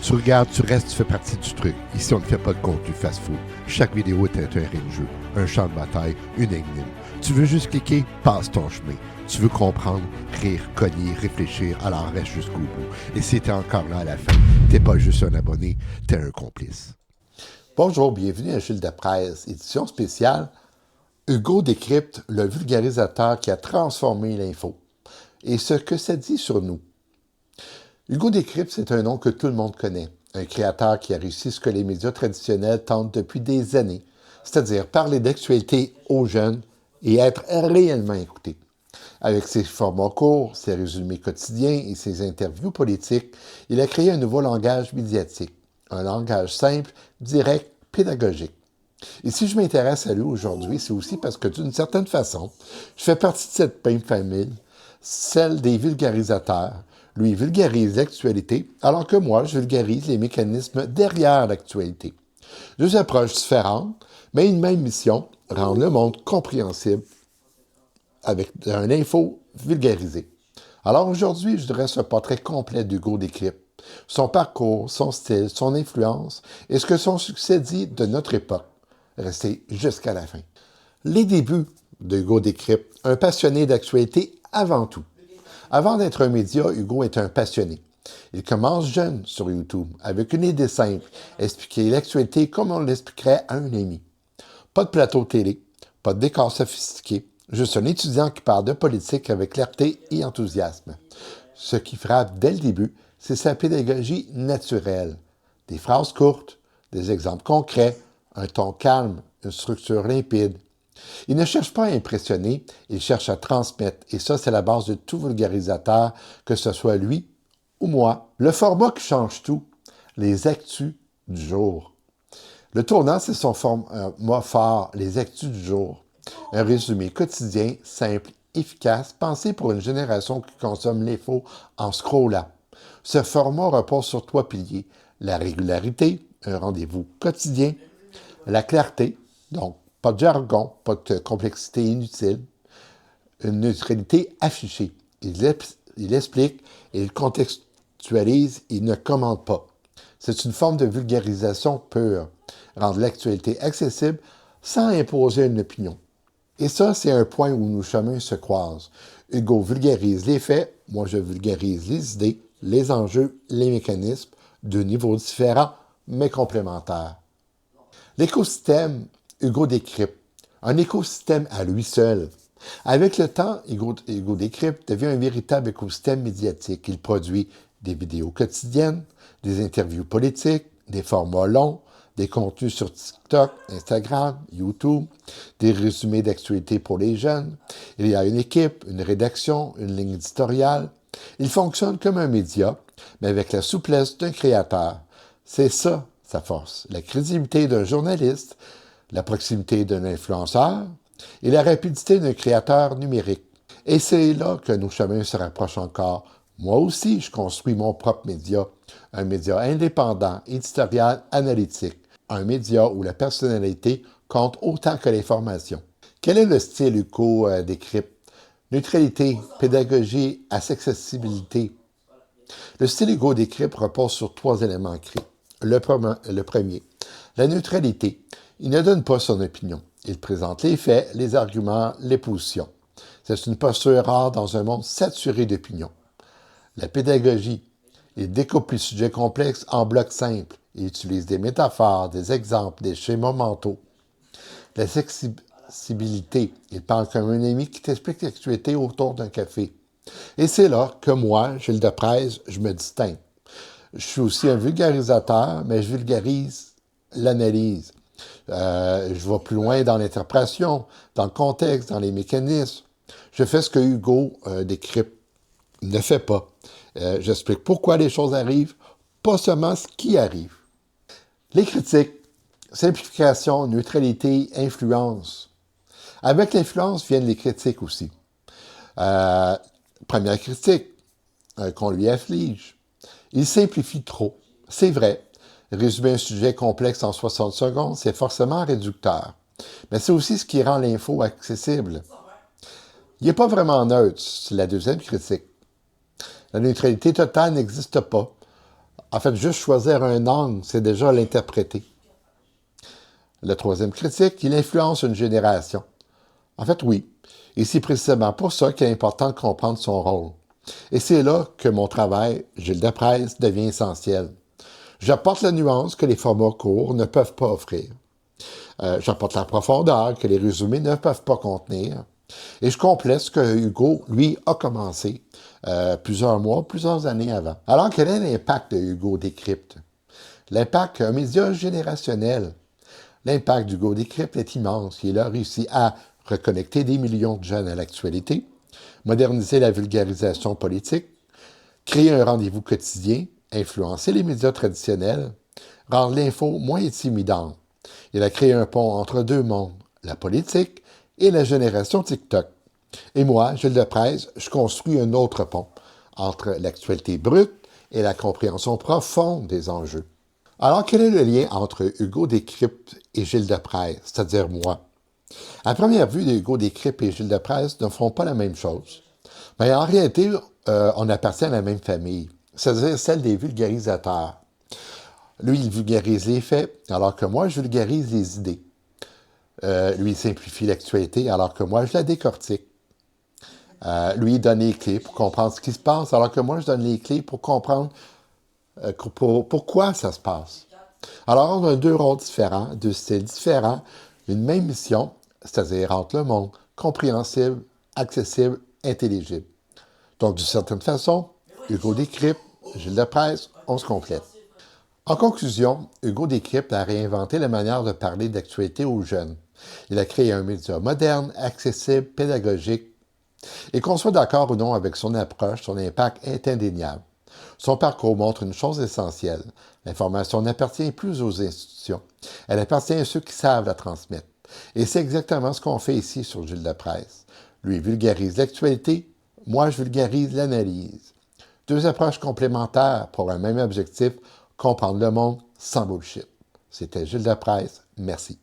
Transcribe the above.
Tu regardes, tu restes, tu fais partie du truc. Ici, on ne fait pas de contenu fast-food. Chaque vidéo est un terrain de jeu, un champ de bataille, une énigme. Tu veux juste cliquer? Passe ton chemin. Tu veux comprendre, rire, cogner, réfléchir, alors reste jusqu'au bout. Et si t'es encore là à la fin, t'es pas juste un abonné, t'es un complice. Bonjour, bienvenue à Gilles de Presse, édition spéciale. Hugo décrypte le vulgarisateur qui a transformé l'info et ce que ça dit sur nous. Hugo décrypte, c'est un nom que tout le monde connaît. Un créateur qui a réussi ce que les médias traditionnels tentent depuis des années, c'est-à-dire parler d'actualité aux jeunes et être réellement écouté. Avec ses formats courts, ses résumés quotidiens et ses interviews politiques, il a créé un nouveau langage médiatique. Un langage simple, direct, pédagogique. Et si je m'intéresse à lui aujourd'hui, c'est aussi parce que d'une certaine façon, je fais partie de cette même famille, celle des vulgarisateurs. Lui vulgarise l'actualité, alors que moi, je vulgarise les mécanismes derrière l'actualité. Deux approches différentes, mais une même mission, rendre le monde compréhensible avec un info vulgarisé. Alors aujourd'hui, je dresse un portrait complet d'Hugo décrypte. Son parcours, son style, son influence et ce que son succès dit de notre époque. Restez jusqu'à la fin. Les débuts d'Hugo décrypte, un passionné d'actualité avant tout. Avant d'être un média, Hugo est un passionné. Il commence jeune sur YouTube, avec une idée simple, expliquer l'actualité comme on l'expliquerait à un ami. Pas de plateau télé, pas de décor sophistiqué, juste un étudiant qui parle de politique avec clarté et enthousiasme. Ce qui frappe dès le début, c'est sa pédagogie naturelle. Des phrases courtes, des exemples concrets, un ton calme, une structure limpide. Il ne cherche pas à impressionner, il cherche à transmettre. Et ça, c'est la base de tout vulgarisateur, que ce soit lui ou moi. Le format qui change tout, les actus du jour. Le tournant, c'est son format phare, les actus du jour. Un résumé quotidien, simple, efficace, pensé pour une génération qui consomme l'info en scrollant. Ce format repose sur trois piliers. La régularité, un rendez-vous quotidien. La clarté, donc pas de jargon, pas de complexité inutile. Une neutralité affichée. Il explique, il contextualise, il ne commente pas. C'est une forme de vulgarisation pure. Rendre l'actualité accessible sans imposer une opinion. Et ça, c'est un point où nos chemins se croisent. Hugo vulgarise les faits, moi je vulgarise les idées, les enjeux, les mécanismes, de niveaux différents, mais complémentaires. L'écosystème, Hugo décrypte. Un écosystème à lui seul. Avec le temps, Hugo décrypte devient un véritable écosystème médiatique. Il produit des vidéos quotidiennes, des interviews politiques, des formats longs, des contenus sur TikTok, Instagram, YouTube, des résumés d'actualité pour les jeunes. Il y a une équipe, une rédaction, une ligne éditoriale. Il fonctionne comme un média, mais avec la souplesse d'un créateur. C'est ça, sa force. La crédibilité d'un journaliste, la proximité d'un influenceur et la rapidité d'un créateur numérique. Et c'est là que nos chemins se rapprochent encore. Moi aussi, je construis mon propre média, un média indépendant, éditorial, analytique, un média où la personnalité compte autant que l'information. Quel est le style Hugo décrypte? Neutralité, pédagogie, accessibilité. Le style Hugo décrypte repose sur trois éléments clés. Le premier, la neutralité. Il ne donne pas son opinion. Il présente les faits, les arguments, les positions. C'est une posture rare dans un monde saturé d'opinions. La pédagogie. Il découpe les sujets complexes en blocs simples. Il utilise des métaphores, des exemples, des schémas mentaux. L'accessibilité. Il parle comme un ami qui t'explique l'actualité autour d'un café. Et c'est là que moi, Gilles de Presse, je me distingue. Je suis aussi un vulgarisateur, mais je vulgarise l'analyse. Je vais plus loin dans l'interprétation, dans le contexte, dans les mécanismes. Je fais ce que Hugo décrypte ne fait pas. J'explique pourquoi les choses arrivent, pas seulement ce qui arrive. Les critiques, simplification, neutralité, influence. Avec l'influence viennent les critiques aussi. Première critique qu'on lui afflige. Il simplifie trop. C'est vrai. Résumer un sujet complexe en 60 secondes, c'est forcément réducteur. Mais c'est aussi ce qui rend l'info accessible. Il n'est pas vraiment neutre, c'est la deuxième critique. La neutralité totale n'existe pas. En fait, juste choisir un angle, c'est déjà l'interpréter. Le troisième critique, il influence une génération. En fait, oui. Et c'est précisément pour ça qu'il est important de comprendre son rôle. Et c'est là que mon travail, Gilles Deprez, devient essentiel. J'apporte la nuance que les formats courts ne peuvent pas offrir. J'apporte la profondeur que les résumés ne peuvent pas contenir. Et je complète ce que Hugo, lui, a commencé plusieurs mois, plusieurs années avant. Alors, quel est l'impact de Hugo Décrypte? L'impact, un média générationnel. L'impact d'Hugo Décrypte est immense. Il a réussi à reconnecter des millions de jeunes à l'actualité, moderniser la vulgarisation politique, créer un rendez-vous quotidien, influencer les médias traditionnels, rendre l'info moins intimidante. Il a créé un pont entre deux mondes, la politique et la génération TikTok. Et moi, Gilles Deprez, je construis un autre pont entre l'actualité brute et la compréhension profonde des enjeux. Alors, quel est le lien entre Hugo Décrypte et Gilles Deprez, c'est-à-dire moi? À première vue, Hugo Décrypte et Gilles Deprez ne font pas la même chose. Mais en réalité, on appartient à la même famille, c'est-à-dire celle des vulgarisateurs. Lui, il vulgarise les faits, alors que moi, je vulgarise les idées. Lui, il simplifie l'actualité, alors que moi, je la décortique. Lui, il donne les clés pour comprendre ce qui se passe, alors que moi, je donne les clés pour comprendre pourquoi ça se passe. Alors, on a deux rôles différents, deux styles différents, une même mission, c'est-à-dire rendre le monde compréhensible, accessible, intelligible. Donc, d'une certaine façon, Hugo Décrypte, Gilles Deprez, on se complète. En conclusion, Hugo Décrypte a réinventé la manière de parler d'actualité aux jeunes. Il a créé un média moderne, accessible, pédagogique. Et qu'on soit d'accord ou non avec son approche, son impact est indéniable. Son parcours montre une chose essentielle. L'information n'appartient plus aux institutions. Elle appartient à ceux qui savent la transmettre. Et c'est exactement ce qu'on fait ici sur Gilles Deprez. Lui vulgarise l'actualité, moi je vulgarise l'analyse. Deux approches complémentaires pour un même objectif, comprendre le monde sans bullshit. C'était Gilles Deprez. Merci.